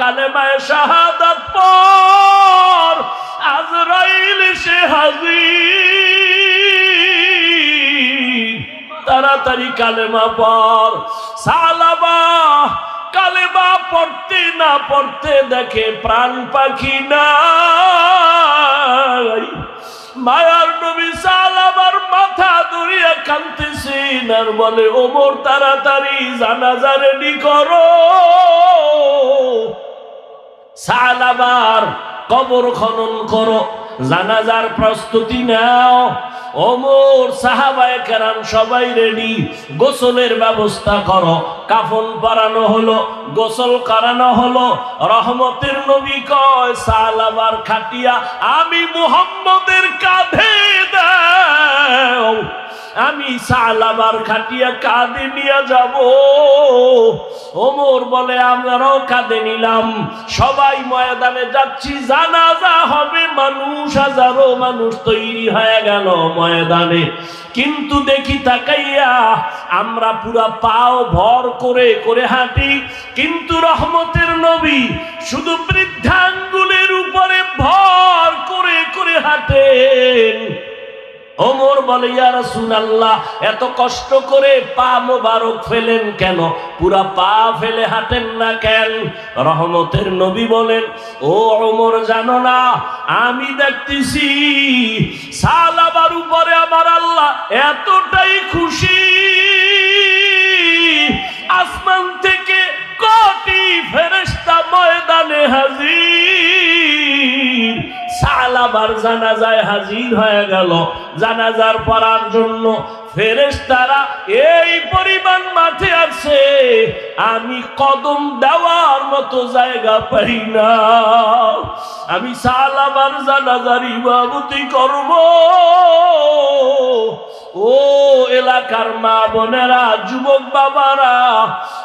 কালেমায়ে শাহাদাত পড়, আজরাইল সে হাজির, তাড়াতাড়ি কালেমা পড়। সালাবা কালেমা পড়তে না পড়তে দেখে প্রাণ পাখি নাই। মায়ার নবী সালাবার মাথা ধরিয়া কাঁদতেছেন আর বলে, ওমর তাড়াতাড়ি জানাজা রেডি করো, সালাবার কবর খনন করো, জানাজার প্রস্তুতি নাও। ওমর সাহাবায়ে কেরাম সবাই রেডি, গোসলের ব্যবস্থা করো। কাফন পরানো হলো, গোসল করানো হলো। রহমতের নবী কয়, সালাবার খাটিয়া আমি মুহাম্মদের কাঁধে দাও, আমি সালাবার খাটিয়া কাঁধে নিয়ে যাব। ওমর বলে, আমরাও কাঁধে নিলাম, সবাই ময়দানে যাচ্ছি, জানাজা হবে। মানুষ, হাজারো মানুষ তৈরি হয়ে গেল ময়দানে। কিন্তু দেখি তাকাইয়া আমরা পুরা পাও ভর করে করে হাঁটি, কিন্তু রহমতের নবী শুধু বৃদ্ধাঙ্গুলের উপরে ভর করে করে হাঁটেন। ওমর বলে, ইয়া রাসূলুল্লাহ, এত কষ্ট করে পা মোবারক ফেলেন কেন? পুরা পা ফেলে হাঁটেন না কেন? রহমতের নবী বলেন, ও ওমর, জানো না আমি দেখতেছি সালাবার উপরে আমার আল্লাহ এতটাই খুশি, আসমান থেকে কোটি ফেরেশতা ময়দানে হাজির। সালাবার জানাজায় হাজির হয়ে গেল। জানাজার পড়ার জন্য ফেরেশতারা এই পরিমাণ মাঠে আছে, আমি কদম দেওয়ার মতো জায়গা পাই না। আমি সালাবার জানাজার ইমামতি করব। ও এলাকার মা বোনেরা, যুবক বাবারা,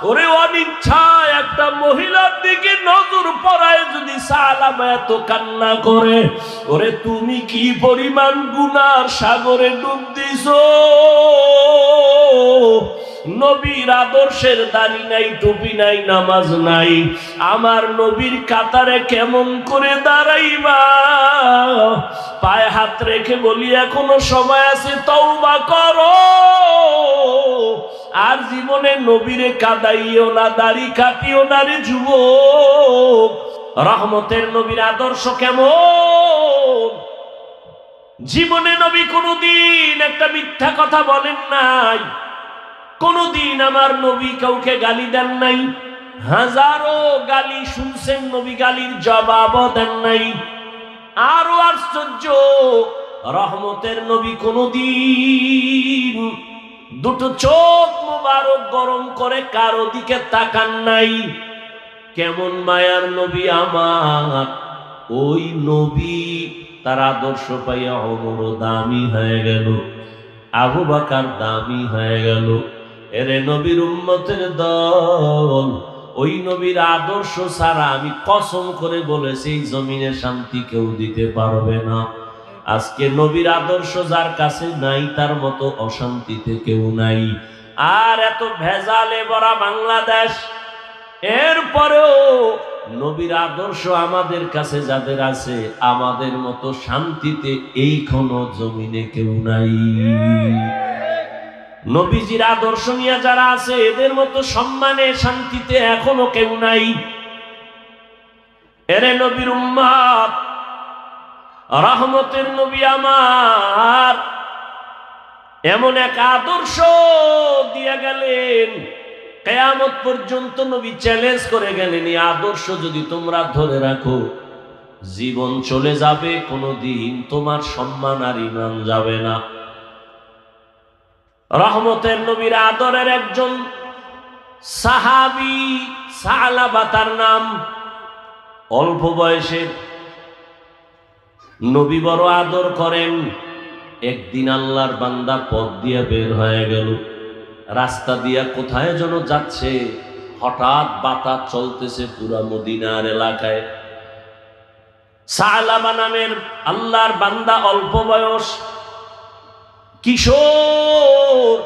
ওরে অনিচ্ছায় একটা মহিলার দিকে নজর পড়ায় যদি সালামা এত কান্না করে, ওরে তুমি কি পরিমাণ গুনার সাগরে ডুব দিছো। নবীর আদর্শের দাড়ি নাই, টুপি নাই, নামাজ নাই, আমার নবীর কাতারে কেমন করে দাঁড়াইবা? পায়ে হাত রেখে বলি, এখনো সময় আছে, তওবা করো। আর জীবনে নবীরে কাদাইও না, দাড়ি কাটিও না রে যুবক। রহমতের নবীর আদর্শ কেমন? জীবনে নবী কোনদিন একটা মিথ্যা কথা বলেন নাই, কোনদিন আমার নবী কাউকে গালি দেন নাই। হাজারো গালি শুনছেন, নবী গালির জবাবও দেন নাই। আরো আশ্চর্য, রহমতের নবী কোনদিন দুটো চোখ মোবারক গরম করে কারো দিকে তাকান নাই। কেমন মায়ার নবী আমার! ওই নবী, তার আদর্শ পাইয়া ওমর দামি হয়ে গেল, আবু বকর দামি হয়ে গেল। এরে নবীর উম্মতের দল, ওই নবীর আদর্শ ছাড়া আমি কসম করে বলেছি এই জমিনে শান্তি কেউ দিতে পারবে না। আজকে নবীর আদর্শ যার কাছে নাই, তার মতো অশান্তিতে কেউ নাই। আর এত ভেজালে ভরা বাংলাদেশ, এরপরেও নবীর আদর্শ আমাদের কাছে যাদের আছে, আমাদের মতো শান্তিতে এই কোন জমিনে কেউ নাই। নবীজির আদর্শ নিয়ে যারা আছে, এদের মতো সম্মানে শান্তিতে এখনো কেউ নাই। এরে নবীর উম্মত, রহমতের নবী আমার এমন এক আদর্শ দিয়ে গেলেন, কিয়ামত পর্যন্ত নবী চ্যালেঞ্জ করে গেলেন, এই আদর্শ যদি তোমরা ধরে রাখো, জীবন চলে যাবে, কোনদিন তোমার সম্মান আর ঈমান যাবে না। রহমতের নবীর আদরের একজন সাহাবী সালাবা তার নাম, অল্প বয়সের, নবী বড় আদর করেন। একদিন আল্লাহর বান্দা পথ দিয়ে বের হয়ে গেল, রাস্তা দিয়া কোথায় যেন যাচ্ছে, হঠাৎ বাতাস চলতেছে পুরা মদিনার এলাকায়। সালাবা নামের আল্লাহর বান্দা, অল্প বয়স, কিশোর,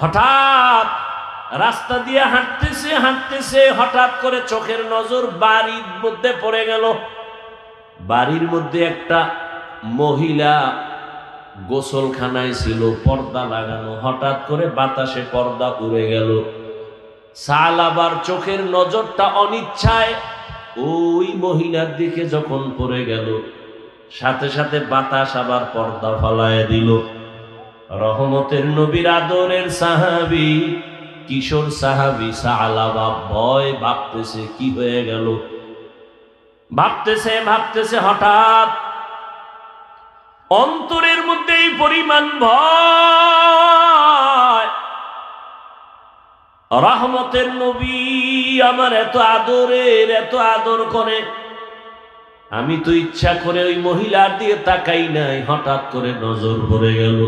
হঠাৎ রাস্তা দিয়ে হাঁটতেছে হাঁটতেছে, হঠাৎ করে চোখের নজর বাড়ির মধ্যে পড়ে গেল। বাড়ির মধ্যে একটা মহিলা গোসলখানায় ছিল, পর্দা লাগানো। হঠাৎ করে বাতাসে পর্দা উড়ে গেল। সালাবার চোখের নজরটা অনিচ্ছায় ওই মহিলার দিকে যখন পড়ে গেল, সাথে সাথে বাতাস আবার পর্দা ফালায় দিল। রহমতের নবীর আদরের সাহাবী, কিশোর সাহাবী সালাবা ভয়, ভাবতেছে কি হয়ে গেল। ভাবতেছে ভাবতেছে, হঠাৎ অন্তরের মধ্যে এই পরিমাণ ভয়। রহমতের নবী আমার এত আদরের, এত আদর করে, আমি তো ইচ্ছা করে ওই মহিলার দিয়ে তাকাই নাই, হঠাৎ করে নজর পড়ে গেল।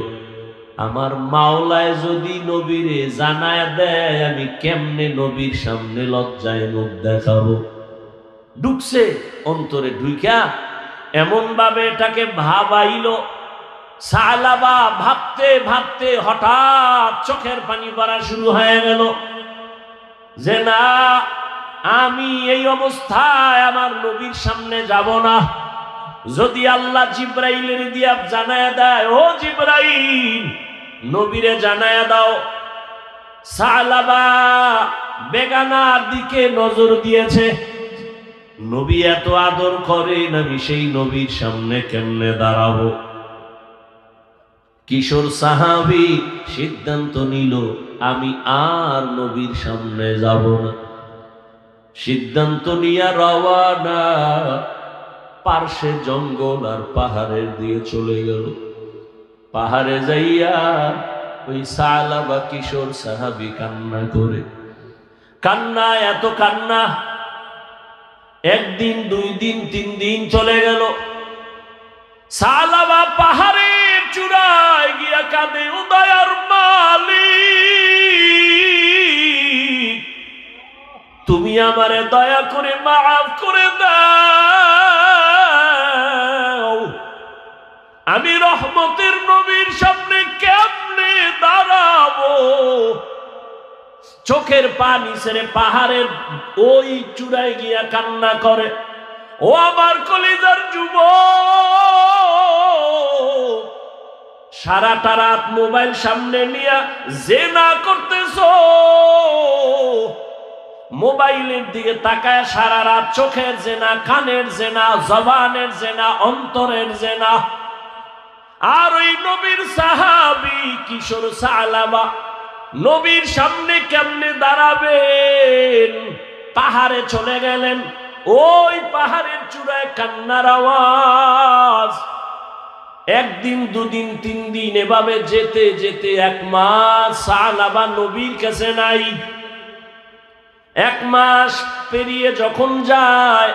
আমার মাওলায় যদি নবীরে জানায় দেয়, আমি কেমনে নবীর সামনে লজ্জায় মুখ দেখাবো। ঢুকছে অন্তরে, ঢুইকা এমন ভাবে এটাকে ভাবাইল। সালাবা ভাবতে ভাবতে হঠাৎ চোখের পানি পড়া শুরু হয়ে গেল যে না, আমি এই অবস্থায় আমার নবীর সামনে যাব না। যদি আল্লাহ জিব্রাইলের দিয়া জানায়া দেয়, ও জিব্রাইল নবীরে জানায়া দাও সালাবা বেগানার দিকে নজর দিয়েছে, নবী এত আদর করেন, আমি সেই নবীর সামনে কেমনে দাঁড়াবো। কিশোর সাহাবী সিদ্ধান্ত নিল, আমি আর নবীর সামনে যাব না। সিদ্ধান্ত নিয়ে রওয়ানা, পার্শ্বে জঙ্গল আর পাহাড়ের দিয়ে চলে গেল। পাহাড়ে যাইয়া ওই সালাবা কিশোর সাহাবী কান্না করে, কান্না এত কান্না, একদিন, 2 দিন, 3 দিন চলে গেল। সালাবা পাহাড়ের চূড়ায় গিয়া কাঁদে, ও দয়ার মালিক, তুমি আমারে দয়া করে মাফ করে দাও, আমি রহমতের নবীর সামনে কেমনে দাঁড়াবো। চোখের পানি ছেড়ে পাহাড়ের ওই চূড়ায় গিয়া কান্না করে। ও আমার কলিজার যুবক, সারাটা রাত মোবাইল সামনে নিয়ে জেনা করতেছো, মোবাইলের দিকে তাকায় সারা রাত চোখের জেনা, কানের জেনা, জবানের জেনা, অন্তরের জেনা। আর ওই নবীর সাহাবী কিশোর সালাবা নবীর সামনে কেমনে দাঁড়াবেন। পাহাড়ে চলে গেলেন, ওই পাহাড়ের চূড়ায় কান্নার আওয়াজ। 1 দিন, 2 দিন, 3 দিন, এভাবে যেতে যেতে 1 মাস সালাবা নবীর কাছে নাই। 1 মাস পেরিয়ে যখন যায়,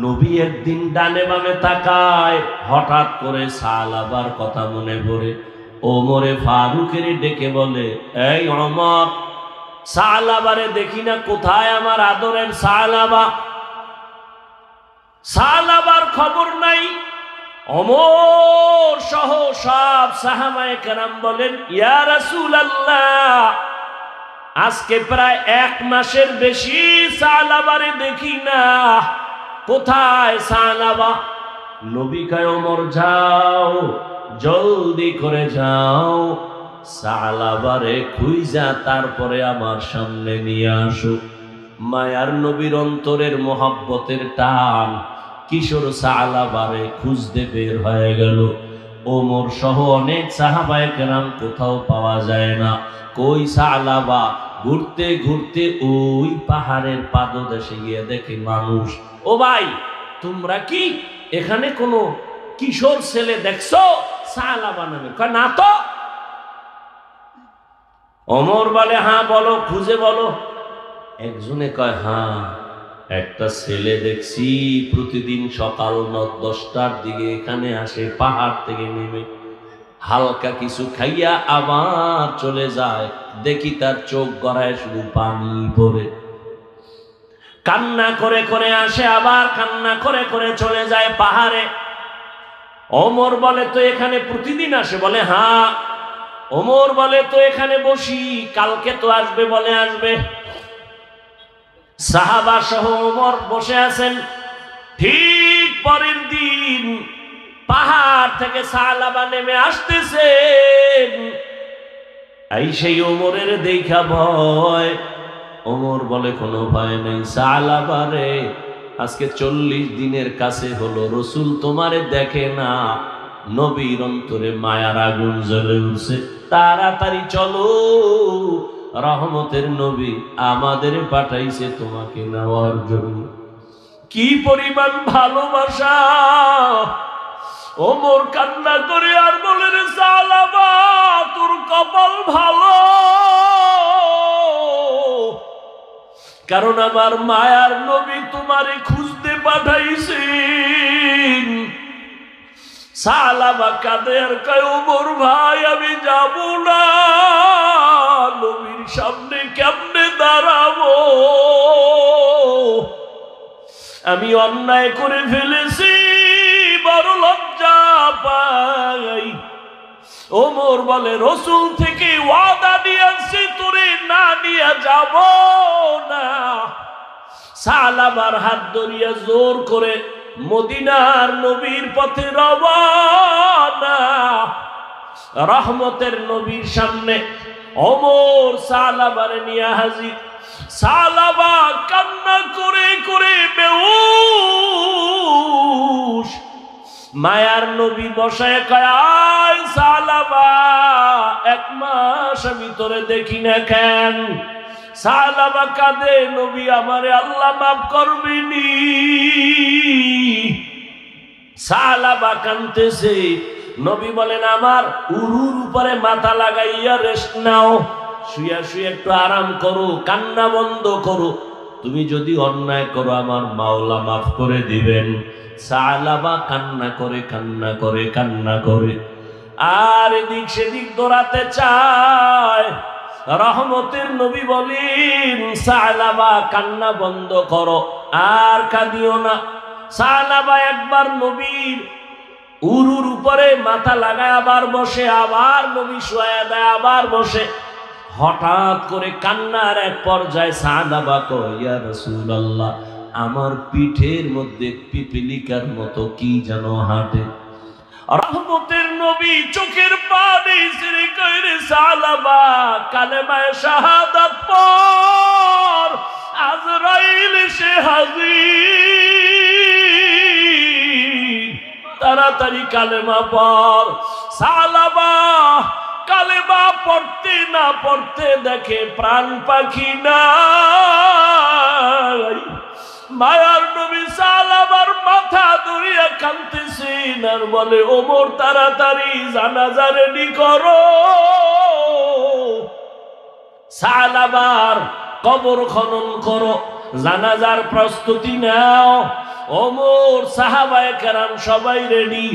নবী একদিন ডানে বামে তাকায়, হঠাৎ করে সালাবার কথা মনে পড়ে। ওমরে ফারুকের ডেকে বলে, এই ওমর, সালাবারে দেখি না, কোথায় আমার আদরের সালাবা? সালাবার খবর নাই। ওমর সহ সব সাহাবায়ে কেরাম বলেন, ইয়া রাসূলুল্লাহ, আজকে প্রায় 1 মাসের বেশি সালাবারে দেখি না, কোথায় সালাবা? নবী কয়, ওমর যাও, জলদি করে যাও, সালাবারে খুঁজা তারপরে আমার সামনে নিয়ে আসো। মায়ার নবীর অন্তরের মোহাব্বতের টান, কিশোর সালাবারে খুঁজতে বের হয়ে গেল। ওমর সহ অনেক সাহাবায়ে কেরাম, কোথাও পাওয়া যায় না। কই সালাবা? ঘুরতে ঘুরতে ওই পাহাড়ের পাদদেশে গিয়ে দেখে মানুষ। ও ভাই, তোমরা কি এখানে কোনো কিশোর ছেলে দেখছো সালাবা নামে? কয় না তো। ওমর বলে, হ্যাঁ বলো, খুঁজে বলো। একজনে কয়, হ্যাঁ, একটা ছেলে দেখছি প্রতিদিন সকাল 9-10টার দিকে এখানে আসে, পাহাড় থেকে নেমে হালকা কিছু খাইয়া আবার চলে যায়, দেখি তার চোখ গড়ায় শুধু পানি পড়ে। কান্না করে করে আসে, আবার কান্না করে করে চলে যায় পাহাড়ে। ওমর বলে, তো এখানে প্রতিদিন আসে? বলে, হ্যাঁ। ওমর বলে তো এখানে বসি, কালকে তো আসবে বলে আসবে। সাহাবা সহ ওমর বসে আছেন। ঠিক পরের দিন পাহাড় থেকে সালাবা নেমে আসতেছেন। এই সেই ওমরের দেখা ভয়। ওমর বলে কোনো ভয় নেই সালাবা রে, আজকে 40 দিনের কাছে হলো রসুল তোমারে দেখে না, নবীর অন্তরে মায়ার আগুন জ্বলে উঠছে, তাড়াতাড়ি চলো, রহমতের নবী আমাদের পাঠাইছে তোমাকে নেওয়ার জন্য। কি পরিমাণ ভালোবাসা! ওমর কান্না করে আর বলে রে সালাবা, তোর কপাল ভালো, কারণ আমার মায়ার নবী তোমারে খুঁজতে পাঠাইছেন। সালাবা কাঁদে আর কয় ওমর ভাই আমি যাব না, নবীর সামনে কেমনে দাঁড়াবো, আমি অন্যায় করে ফেলেছি, বড় লজ্জা পাই। ওমর বলে রসুল থেকে ওয়াদা নিয়েছি তোরে না নিয়ে যাব না। সালাবার হাত ধরিয়া জোর করে মদিনার নবীর পথে রওয়ানা। রহমতের নবীর সামনে ওমর সালাবারে নিয়ে হাজির। সালাবা কান্না করে করে বেহুশ। মায়ার নবী বসায় কয় আয় সালাবা, 1 মাস আমি তোরে দেখি না কেন? সালাবা কাঁদে, নবী আমারে আল্লাহ মাফ করবেনি। সালাবা কাঁদতেছে। নবী বলেন আমার উরুর উপরে মাথা লাগাইয়া রেস্ট নাও, শুয়া শুয়ে একটু আরাম করো, কান্না বন্ধ করো, তুমি যদি অন্যায় করো আমার মাওলা মাফ করে দিবেন। সালাবা কান্না করে কান্না করে কান্না করে আর এদিক সেদিক দৌড়াতে চায়। রহমতের নবী বলেন সালাবা কান্না বন্ধ করো, আর কাঁদিও না। সালাবা একবার নবীর উরুর উপরে মাথা লাগায় আবার বসে, আবার নবী শুয়ায়া দেয়, আবার বসে। হঠাৎ করে কান্নার এক পর্যায়ে সালাবা কয় ইয়া রাসূলুল্লাহ, আমার পিঠের মধ্যে পিপিলিকার মতো কি যেন হাঁটে। রহমতের নবী চোখের পানি ছেড়ে কয় রে সালাবা, কালেমায়ে শাহাদাত পড়, আজরাইল এসে হাজির, তাড়াতাড়ি কালেমা পড়। সালাবা কালেমা পড়তে না পড়তে দেখে প্রাণ পাখি নাই। মায়ার নবী সালাবার মাথা ধরিয়া কাঁদতেছেন আর বলে ওমর তাড়াতাড়ি জানাজা রেডি করো, সালাবার কবর খনন করো, জানাজার প্রস্তুতি নাও। ওমর সাহাবায়ে কেরাম সবাই রেডি,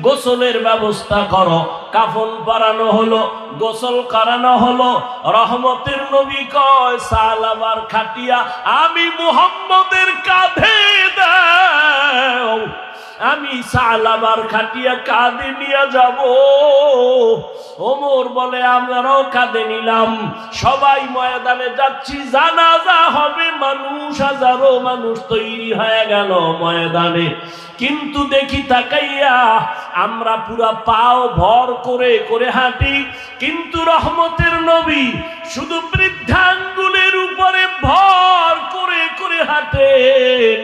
গোসলের ব্যবস্থা করো। কাফন পরানো হলো, গোসল করানো হলো। রহমতের নবী কয় সালাবার খাটিয়া আমি মুহাম্মদের কাঁধে দাও, আমি সালাবার খাটিয়া কাঁধে নিয়ে যাব। ওমর বলে আমরাও কাঁধে নিলাম, সবাই ময়দানে যাচ্ছি, জানাজা হবে, মানুষ হাজারো মানুষ তৈরি হয়ে গেল ময়দানে। কিন্তু দেখি তাকাইয়া আমরা পুরা পাও ভর করে করে হাঁটি, কিন্তু রহমতের নবী শুধু বৃদ্ধাঙ্গুলের উপরে ভর করে করে হাঁটেন।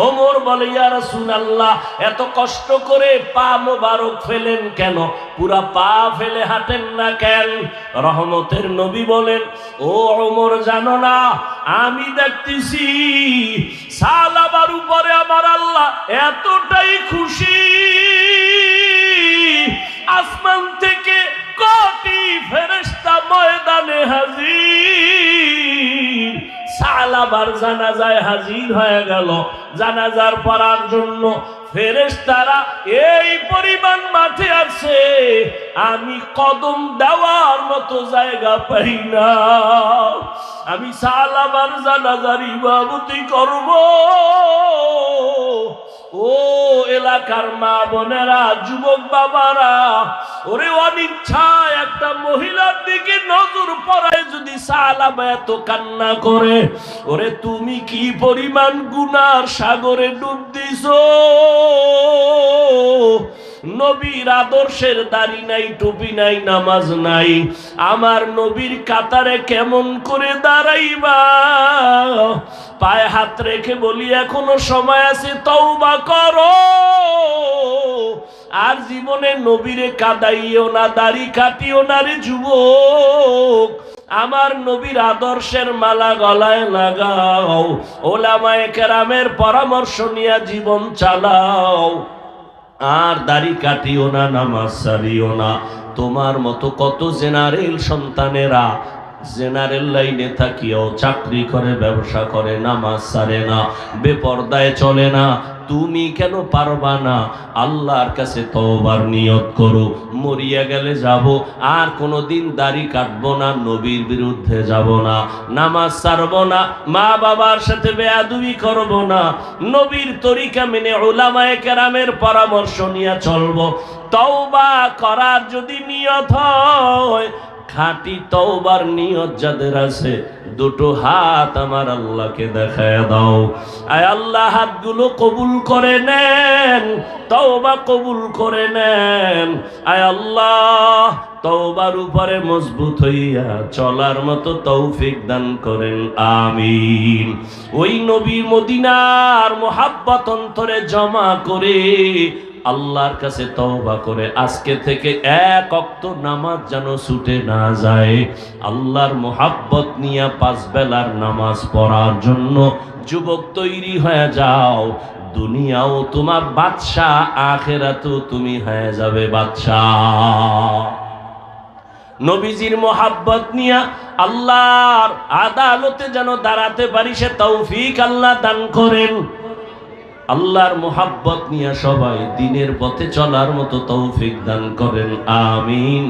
ওমর বলে ইয়া রাসূলুল্লাহ, এত কষ্ট করে পা মোবারক ফেলেন কেন, পুরা পা ফেলে হাঁটেন না কেন? রহমতের নবী বলেন ও ওমর জানো না, আমি দেখতেছি সালাবার উপরে আমার আল্লাহ এতটাই খুশি, আসমান থেকে কোটি ফেরেশতা ময়দানে হাজির। সালাবার জানাজায় হাজির হয়ে গেল। জানাজার পড়ার জন্য ফেরেশতারা এই পরিমাণ মাঠে আছে, আমি কদম দেওয়ার মতো জায়গা পাই না। আমি সালাবার জানাজার ইমামতি করব, ও এলাকার মা বোনেরা, যুবক বাবারা, ওরে অনিচ্ছায় একটা মহিলার দিকে নজর পড়ায় যদি সালাবা এত কান্না করে, ওরে তুমি কি পরিমাণ গুনার সাগরে ডুব দিছো। নবীর আদর্শের দাড়ি নাই, টুপি নাই, নামাজ নাই, আমার নবীর কাতারে কেমন করে দাঁড়াইবা? পায়ে হাত রেখে বলি এখনো সময় আছে, তওবা করো। আর জীবনে নবীরে কাদাইও না, দাড়ি কাটিও না রে যুবক। আমার নবীর আদর্শের মালা গলায় লাগাও, ওলামায়ে কেরামের পরামর্শ নিয়ে জীবন চালাও। আর দাড়ি কাটিও না, নামাজ ছাড়িও না। তোমার মতো কত জেনারেল সন্তানেরা জেনারেল লাইনে থাকিও চাকরি করে, ব্যবসা করে, নামাজ ছাড়ে না, বেপরদায় চলে না। তুমি কেন পারবা না? আল্লাহর কাছে তওবার নিয়ত করো, মরিয়া গেলে যাব, আর কোনোদিন দাড়ি কাটবো না, নবীর বিরুদ্ধে যাব না, নামাজ ছাড়বো না, মা বাবার সাথে বেয়াদবি করব না, নবীর তরিকা মেনে উলামায়ে কেরামের পরামর্শ নিয়ে চলবো। তওবা করার যদি নিয়ত হয়, খাঁটি তওবার নিয়ত যাদের আছে, দুটো হাত আমার আল্লাহকে দেখায় দাও। আয় আল্লাহ, হাতগুলো কবুল করে নেন, তওবা কবুল করে নেন। আয় আল্লাহ, তওবার উপরে মজবুত হইয়া চলার মতো তৌফিক দান করেন, আমিন। ওই নবী মদিনার মোহাব্বত অন্তরে জমা করে আল্লাহর কাছে তওবা করে আজকে থেকে এক ওয়াক্ত নামাজ যেন ছুটে না যায়। আল্লাহর মোহাব্বত নিয়ে 5 বেলার নামাজ পড়ার জন্য যুবক তৈরি হয়ে যাও। দুনিয়াও তোমার বাদশা, আখিরাতেও তুমি হয়ে যাবে বাদশা। নবীজির মোহাব্বত নিয়ে আল্লাহর আদালতে যেন দাঁড়াতে পারি, সে তৌফিক আল্লাহ দান করেন। আল্লাহর মোহাব্বত নিয়ে সবাই দিনের পথে চলার মতো তৌফিক দান করেন, আমিন।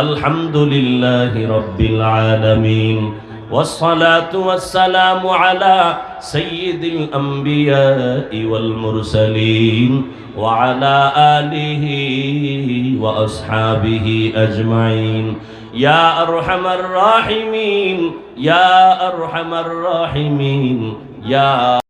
আলহামদুলিল্লাহি রাব্বিল আলামিন, ওয়াসসালাতু ওয়াসসালামু আলা সাইয়্যিদিল আমবিয়াই ওয়াল মুরসালিন ওয়া আলা আলিহি ওয়া আসহাবিহি আজমাইন। ইয়া আরহামার রাহিমিন, ইয়া আরহামার রাহিমিন, ইয়া